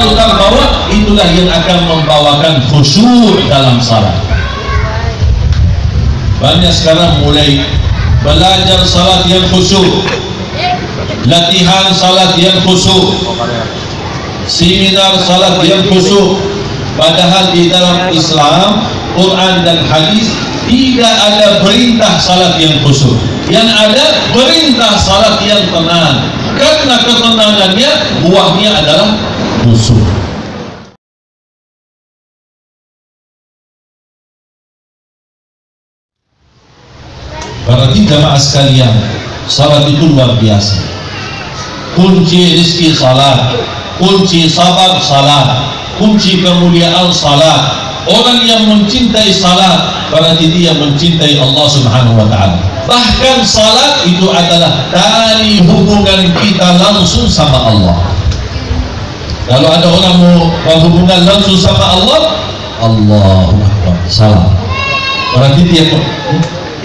itu terbawa, itulah yang akan membawakan khusyuk dalam salat. Banyak sekarang mulai belajar salat yang khusyuk, latihan salat yang khusyuk, seminar salat yang khusyuk, padahal di dalam Islam, Quran dan hadis tidak ada perintah salat yang khusyuk. Yang ada perintah salat yang tenang, karena ketenangannya buahnya adalah khusyuk. Berarti jamaah sekalian, salat itu luar biasa. Kunci rezeki salat, kunci sabar salat, kunci kemuliaan salat. Orang yang mencintai salat berarti dia mencintai Allah Subhanahu wa taala. Bahkan salat itu adalah tali hubungan kita langsung sama Allah. Kalau ada orang mau berhubungan langsung sama Allah, Allahu Akbar, salat. Berarti dia,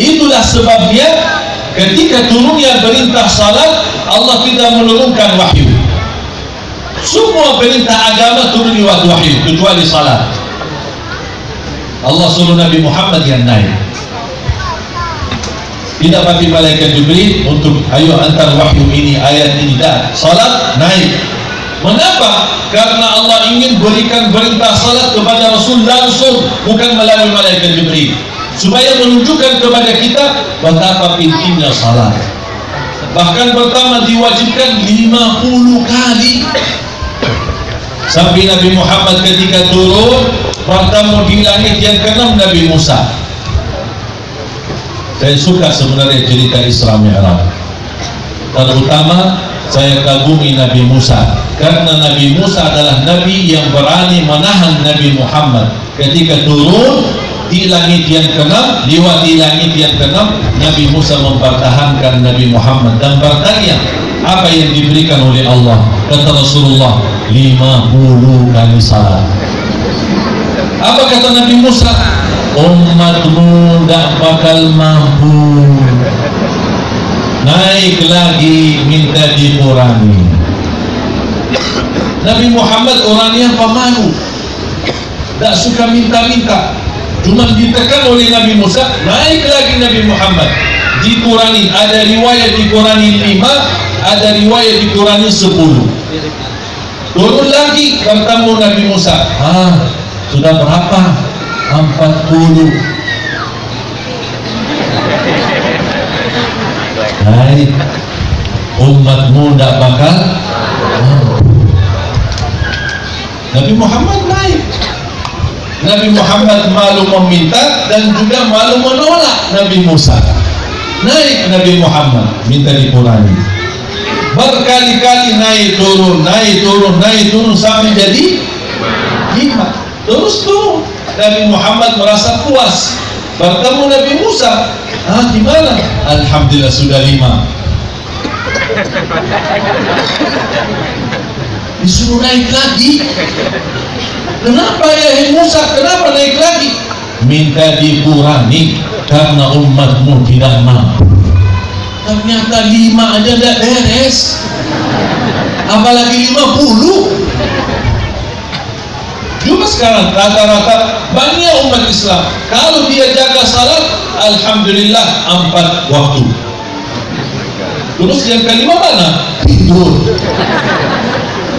itulah sebabnya ketika turunnya perintah salat, Allah tidak menurunkan wahyu. Semua perintah agama turun lewat wahyu kecuali salat. Allah suruh Nabi Muhammad yang naik, tidak pakai malaikat Jibril untuk ayo antar wahyu ini, ayat ini, dah. Salat naik. Mengapa? Karena Allah ingin berikan perintah salat kepada Rasul langsung, bukan melalui malaikat Jibril, supaya menunjukkan kepada kita betapa pentingnya salat. Bahkan pertama diwajibkan 50 kali. Sampai Nabi Muhammad ketika turun pertama di langit yang ke-6 Nabi Musa. Saya suka sebenarnya cerita Isra Mi'raj. Terutama saya kagumi Nabi Musa, karena Nabi Musa adalah Nabi yang berani menahan Nabi Muhammad. Ketika turun di langit yang ke-6, lewati langit yang ke-6, Nabi Musa mempertahankan Nabi Muhammad dan bertanya, apa yang diberikan oleh Allah? Kata Rasulullah, 50 kali salat. Apa kata Nabi Musa? Umatmu tidak bakal mampu, naik lagi, minta dikurangi. Nabi Muhammad orangnya pemalu, tidak suka minta-minta, cuma ditekan oleh Nabi Musa, naik lagi Nabi Muhammad, dikurangi. Ada riwayat dikurangi 5, ada riwayat dikurangi 10. Turun lagi bertemu Nabi Musa, sudah berapa? 40. Naik, umatmu tidak bakal. Nabi Muhammad naik. Nabi Muhammad malu meminta dan juga malu menolak Nabi Musa. Naik Nabi Muhammad, minta dikurangi. Berkali-kali naik turun, naik turun, naik turun sampai jadi 5. Terus turun. Nabi Muhammad merasa puas. Bertemu Nabi Musa, gimana? Alhamdulillah sudah 5. Disuruh naik lagi. Kenapa ya Musa? Kenapa naik lagi? Minta dikurangi karena umatmu tidak mampu. Ternyata 5 aja tidak beres, apalagi 50. Juga sekarang rata-rata banyak umat Islam, kalau dia jaga salat, alhamdulillah 4 waktu. Terus yang kelima mana? Tidur.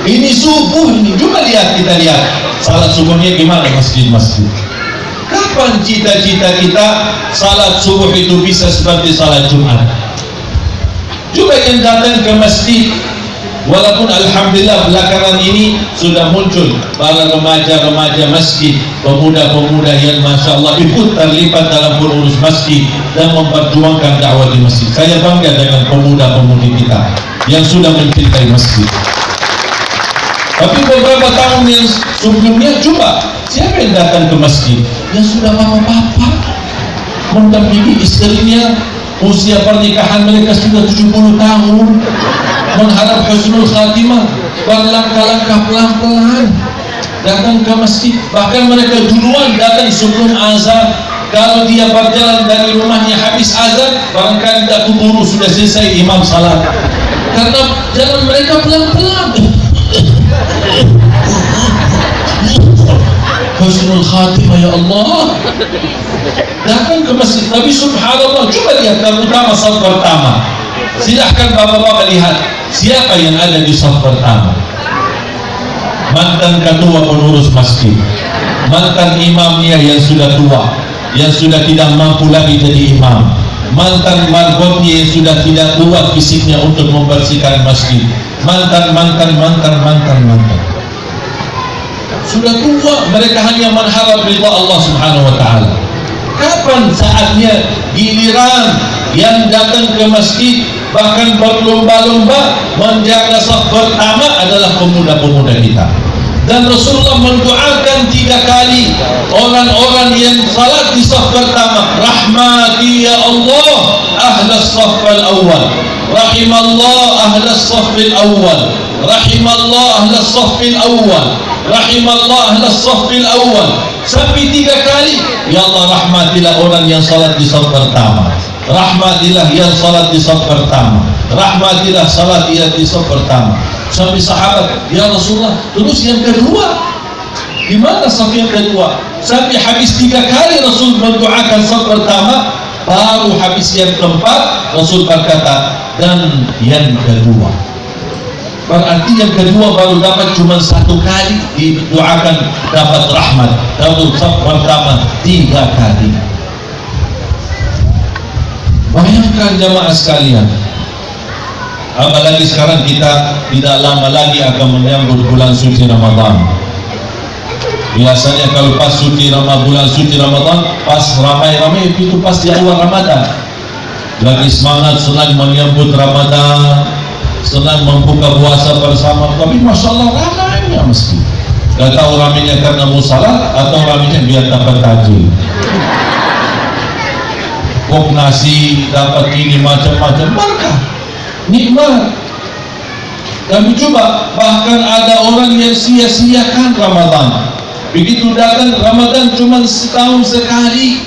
Ini subuh ini. Coba kita lihat salat subuhnya gimana masjid-masjid. Kapan cita-cita kita salat subuh itu bisa seperti salat Jumat? Coba yang datang ke masjid, walaupun alhamdulillah belakangan ini sudah muncul para remaja-remaja masjid, pemuda-pemuda yang masya Allah ikut terlibat dalam pengurus masjid dan memperjuangkan dakwah di masjid. Saya bangga dengan pemuda-pemudi kita yang sudah mencintai masjid. Tapi beberapa tahun yang sebelumnya, coba siapa yang datang ke masjid yang sudah bapak-bapak mendampingi istrinya, usia pernikahan mereka sudah 70 tahun, mengharap husnul khatimah, berlangkah-langkah pelan-pelan datang ke masjid. Bahkan mereka duluan datang sebelum azan. Kalau dia berjalan dari rumahnya habis azan, barangkali tak keburu sudah selesai imam salat, karena jalan mereka pelan-pelan. husnul khatimah ya Allah. Datang ke masjid, tapi subhanallah, coba lihat terutama saf pertama. Silahkan bapak-bapak lihat siapa yang ada di saf pertama. Mantan ketua pengurus masjid, mantan imamnya yang sudah tua, yang sudah tidak mampu lagi jadi imam, mantan marbotnya yang sudah tidak kuat fisiknya untuk membersihkan masjid, mantan sudah tua, mereka hanya mengharap ridha Allah Subhanahu wa taala. Kapan saatnya giliran yang datang ke masjid bahkan berlomba-lomba menjaga saf pertama adalah pemuda-pemuda kita. Dan Rasulullah mendoakan 3 kali orang-orang yang salat di saf pertama, rahmati ya Allah ahlas saf al-awwal, rahimallah ahlas saf al-awwal, rahimallah ahlas saf al-awwal, rahimallah ahlas saf al-awwal, sampai 3 kali. Ya Allah, rahmatilah orang yang salat di saf pertama, rahmatilah yang salat di saf pertama, rahmatilah salat yang di saf pertama. Sampai sahabat, ya Rasulullah, terus yang kedua gimana saf yang kedua? Sampai habis 3 kali Rasul mendoakan saf pertama, baru habis yang keempat Rasul berkata, dan yang kedua. Berarti yang kedua baru dapat cuma 1 kali didoakan dapat rahmat. Lalu saf pertama 3 kali. Bayangkan jamaah sekalian, apalagi sekarang kita tidak lama lagi akan menyambut bulan suci Ramadan. Biasanya kalau pas bulan suci Ramadan, pas ramai-ramai itu pas di awal Ramadan, lagi semangat, senang menyambut Ramadan, senang membuka puasa bersama. Tapi masya Allah ramainya meski. Gak tahu ramainya karena musalat atau ramainya biar dapat takjil. Kok nasi dapat ini macam-macam, berkah, nikmat. Kami coba, bahkan ada orang yang sia-siakan Ramadan. Begitu datang Ramadan cuma setahun sekali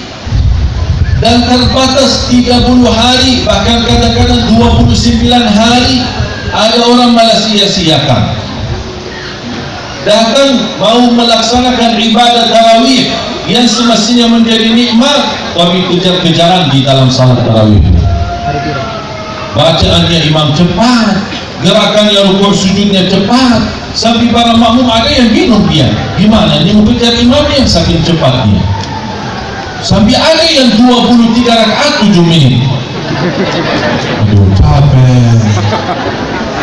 dan terbatas 30 hari, bahkan kadang-kadang 29 hari. Ada orang malah sia-siakan. Datang mau melaksanakan ibadah tarawih yang semestinya menjadi nikmat, tapi kejar-kejaran di dalam salat tarawih. Bacaannya imam cepat, gerakannya rukuk sujudnya cepat, sampai para makmum ada yang bingung dia gimana dia mengejar imamnya yang saking cepatnya. Sampai ada yang 23 rakaat 7 menit. Aduh, capek.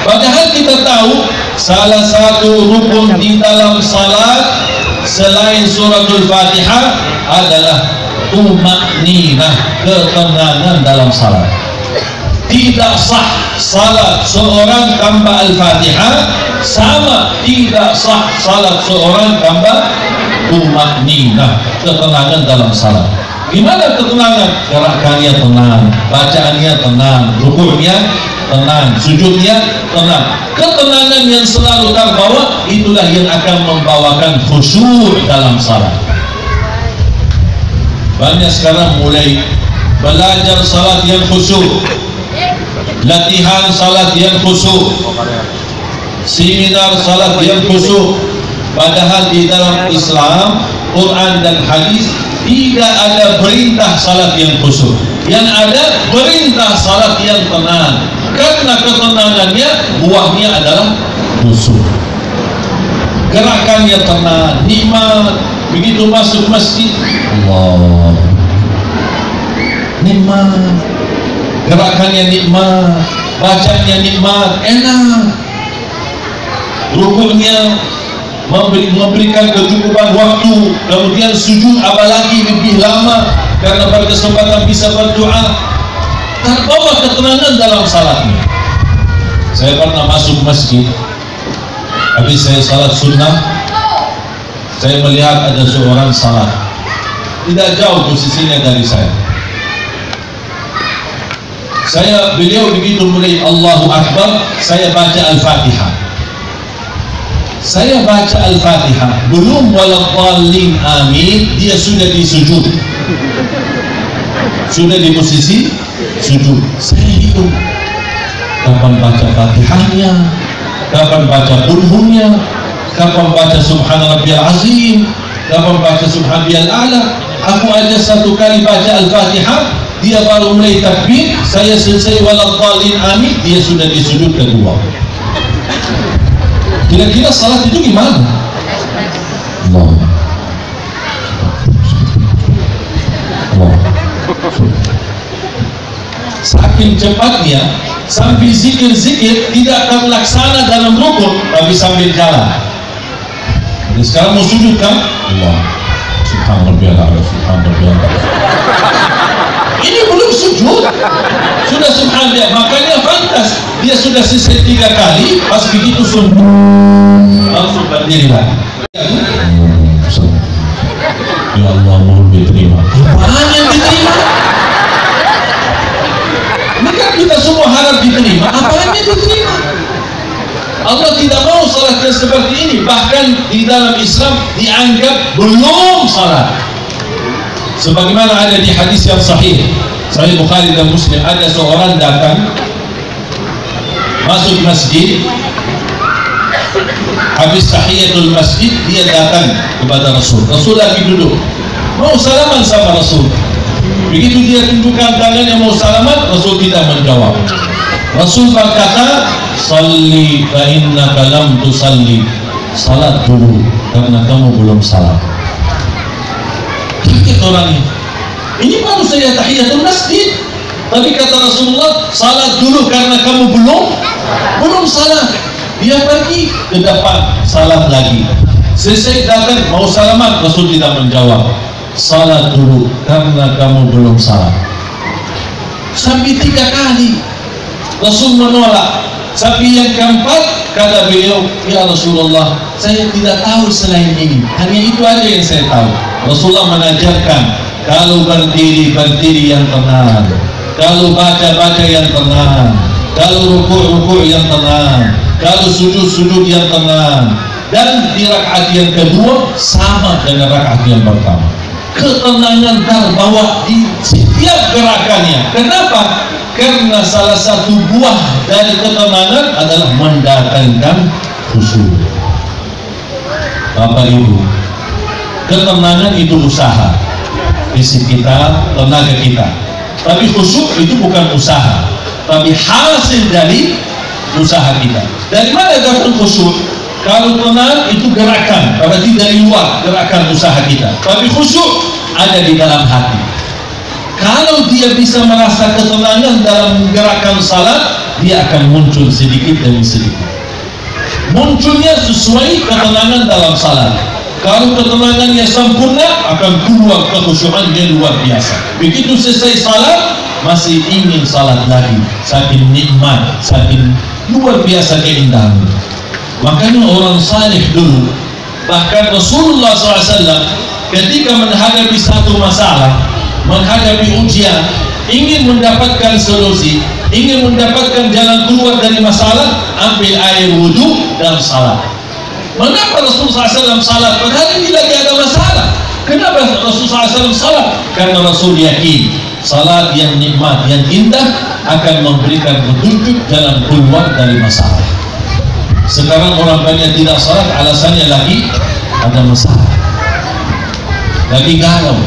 Padahal kita tahu salah satu rukun di dalam salat selain suratul Fatihah adalah tuma'ninah, ketenangan dalam salat. Tidak sah salat seorang tanpa Al-Fatihah, sama tidak sah salat seorang tanpa tuma'ninah, ketenangan dalam salat. Gimana ketenangan? Gerakannya tenang, bacaannya tenang, rukuknya tenang, sujudnya tenang. Ketenangan yang selalu terbawa itulah yang akan membawakan khusyuk dalam salat. Banyak sekarang mulai belajar salat yang khusyuk, latihan salat yang khusyuk, seminar salat yang khusyuk. Padahal di dalam Islam, Quran dan hadis tidak ada perintah salat yang khusyuk. Yang ada perintah salat yang tenang, karena ketenangannya buahnya adalah khusyuk. Gerakannya tenang, nikmat. Begitu masuk masjid, Allah, nikmat. Gerakannya nikmat, bacanya nikmat, enak. Rukuknya memberikan kecukupan waktu, kemudian sujud apalagi lebih lama karena berkesempatan bisa berdoa. Terbawa ketenangan dalam salatnya. Saya pernah masuk masjid, habis saya salat sunnah, saya melihat ada seorang salat tidak jauh posisinya dari saya. Beliau begitu mulai Allahu Akbar, saya baca Al-Fatihah. Saya baca Al-Fatihah, belum waladhdallin amin, dia sudah di sujud, sudah di posisi sujud. Saya hitung kapan baca Fatihahnya, kapan baca kulhunya, kapan baca subhana rabbiyal azim, kapan baca subhana rabbiyal a'la. Aku aja satu kali baca Al-Fatihah, dia baru mulai takbir, saya selesai waladhdallin amin, dia sudah di sujud kedua. Kira-kira salat itu gimana? Allah. Saking cepatnya, sambil zikir-zikir tidak akan laksana dalam rukun, tapi sambil jalan. Jadi sekarang mau sujud kan? Allah, subhanallah, subhanallah. Ini belum sujud, sudah subhanallah. Makanya fantas, dia sudah selesai 3 kali, pas begitu sujud langsung berdiri lagi. Ya Allah, mohon diterima. Apaan yang diterima? Ini kan kita semua harap diterima. Apaan yang diterima? Allah tidak mau salat yang seperti ini. Bahkan di dalam Islam dianggap belum salat. Sebagaimana ada di hadis yang sahih, Sahih Bukhari dan Muslim, ada seorang datang masuk masjid, habis tahiyatul masjid dia datang kepada Rasul. Rasul lagi duduk, mau salaman sama Rasul. Begitu dia tunjukkan tangannya mau salaman, Rasul tidak menjawab. Rasul berkata, "Salli fa innaka lam tusalli." Salat dulu karena kamu belum salat. Kaget orangnya. Ini baru saya tahiyatul masjid, tapi kata Rasulullah, salat dulu karena kamu belum salat. Dia pergi ke depan, salat lagi. Selesai datang mau salaman, Rasul tidak menjawab. Salat dulu karena kamu belum salat. Sampai 3 kali Rasul menolak. Sampai yang keempat kata beliau, ya Rasulullah, saya tidak tahu selain ini, hanya itu aja yang saya tahu. Rasulullah mengajarkan, kalau berdiri yang tenang, kalau baca yang tenang, kalau rukuk yang tenang, kalau sujud yang tenang. Dan di rakaat yang kedua sama dengan rakaat yang pertama. Ketenangan terbawa di setiap gerakannya. Kenapa? Karena salah satu buah dari ketenangan adalah mendatangkan khusyuk. Bapak Ibu, ketenangan itu usaha fisik kita, tenaga kita. Tapi khusyuk itu bukan usaha, tapi hasil dari usaha kita. Dari mana datang khusyuk? Kalau tenang itu gerakan, berarti dari luar gerakan usaha kita. Tapi khusyuk ada di dalam hati. Kalau dia bisa merasa ketenangan dalam gerakan salat, dia akan muncul sedikit demi sedikit. Munculnya sesuai ketenangan dalam salat. Kalau ketenangannya sempurna, akan keluar kekhusyukannya luar biasa. Begitu selesai salat, masih ingin salat lagi. Saking nikmat, saking luar biasa keindahannya. Makanya orang saleh dulu, bahkan Rasulullah SAW ketika menghadapi satu masalah, menghadapi ujian, ingin mendapatkan solusi, ingin mendapatkan jalan keluar dari masalah, ambil air wudhu dan salat. Mengapa Rasulullah SAW salat? Padahal ini lagi ada masalah. Kenapa Rasulullah SAW salat? Karena Rasul yakin salat yang nikmat, yang indah akan memberikan petunjuk jalan keluar dari masalah. Sekarang orang banyak tidak salat, alasannya lagi ada masalah, lagi galau.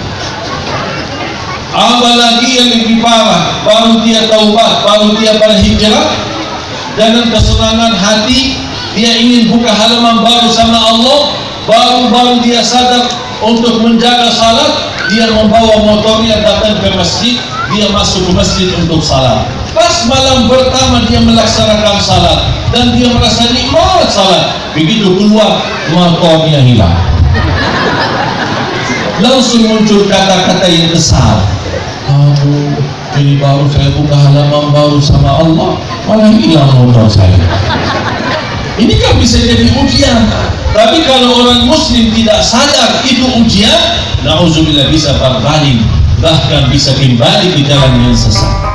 Apalagi yang lebih parah, baru dia taubat, baru dia berhijrah, dengan kesenangan hati dia ingin buka halaman baru sama Allah, baru dia sadar untuk menjaga salat, dia membawa motornya datang ke masjid, dia masuk ke masjid untuk salat. Pas malam pertama dia melaksanakan salat dan dia merasa nikmat salat, begitu keluar motornya hilang. Langsung muncul kata-kata yang kesal. Aduh, ini baru saya buka halaman baru sama Allah, malah hilang motor saya. Ini kan bisa jadi ujian. Tapi kalau orang muslim tidak sadar itu ujian, na'udzubillah, bisa berbalik, bahkan bisa kembali ke jalan yang sesat.